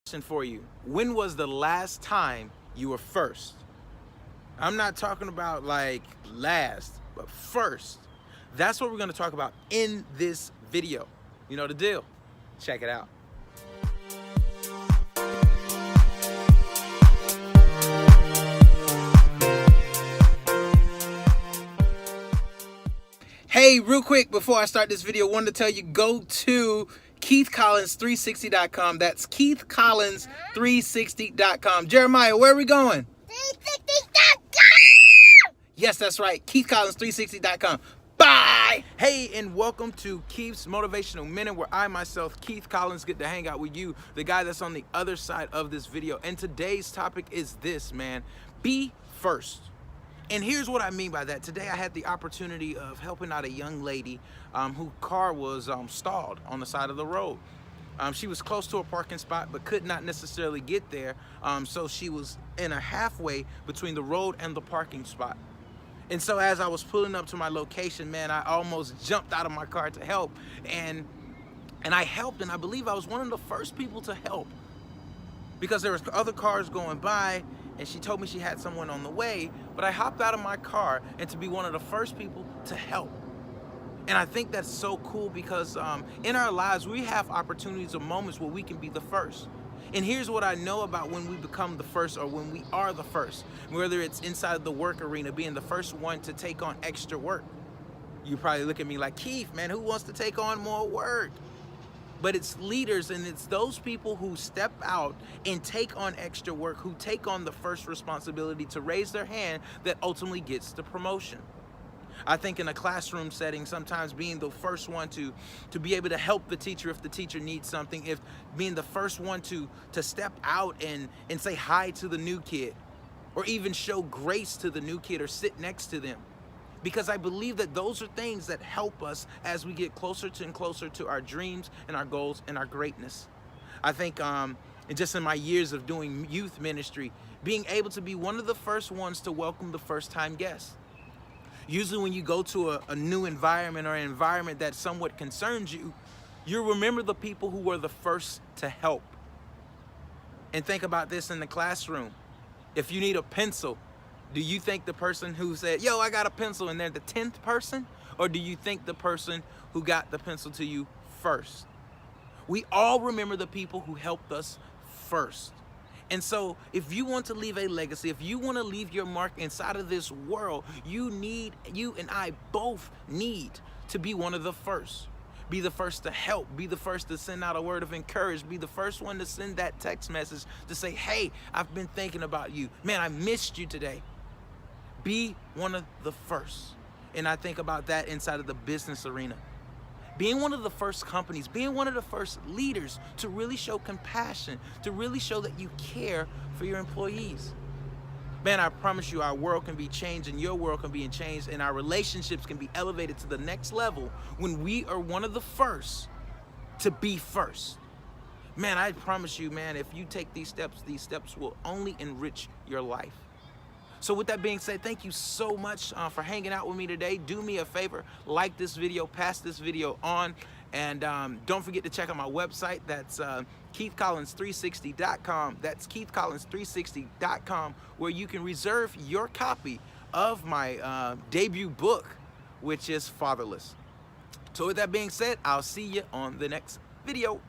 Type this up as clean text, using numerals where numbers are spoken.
Question for you. When was the last time you were first? I'm not talking about like last, but first. That's what we're going to talk about in this video. You know the deal. Check it out. Hey, real quick before I start this video, I wanted to tell you, go to KeithCollins360.com. That's KeithCollins360.com. Jeremiah, where are we going? 360.com! Yes, that's right. KeithCollins360.com. Bye! Hey, and welcome to Keith's Motivational Minute, where I myself, Keith Collins, get to hang out with you, the guy that's on the other side of this video. And today's topic is this, man. Be first. And here's what I mean by that. Today I had the opportunity of helping out a young lady whose car was stalled on the side of the road. She was close to a parking spot but could not necessarily get there, so she was in a halfway between the road and the parking spot. And so as I was pulling up to my location, man, I almost jumped out of my car to help, and I helped, and I believe I was one of the first people to help because there was other cars going by, and she told me she had someone on the way, but I hopped out of my car and to be one of the first people to help. And I think that's so cool because in our lives, we have opportunities or moments where we can be the first. And here's what I know about when we become the first, or when we are the first, whether it's inside the work arena, being the first one to take on extra work. You probably look at me like, Keith, man, who wants to take on more work? But it's leaders, and it's those people who step out and take on extra work, who take on the first responsibility to raise their hand, that ultimately gets the promotion. I think in a classroom setting, sometimes being the first one to be able to help the teacher if the teacher needs something, if being the first one to step out and say hi to the new kid, or even show grace to the new kid or sit next to them. Because I believe that those are things that help us as we get closer and closer to our dreams and our goals and our greatness. I think just in my years of doing youth ministry, being able to be one of the first ones to welcome the first-time guests. Usually when you go to a new environment, or an environment that somewhat concerns you, you remember the people who were the first to help. And think about this in the classroom. If you need a pencil, do you think the person who said, yo, I got a pencil, and they're the 10th person? Or do you think the person who got the pencil to you first? We all remember the people who helped us first. And so if you want to leave a legacy, if you want to leave your mark inside of this world, you and I both need to be one of the first. Be the first to help, be the first to send out a word of encouragement, be the first one to send that text message to say, hey, I've been thinking about you. Man, I missed you today. Be one of the first. And I think about that inside of the business arena. Being one of the first companies, being one of the first leaders to really show compassion, to really show that you care for your employees. Man, I promise you, our world can be changed, and your world can be changed, and our relationships can be elevated to the next level when we are one of the first to be first. Man, I promise you, man, if you take these steps will only enrich your life. So with that being said, thank you so much for hanging out with me today. Do me a favor, like this video, pass this video on, and don't forget to check out my website. That's KeithCollins360.com. That's KeithCollins360.com, where you can reserve your copy of my debut book, which is Fatherless. So with that being said, I'll see you on the next video.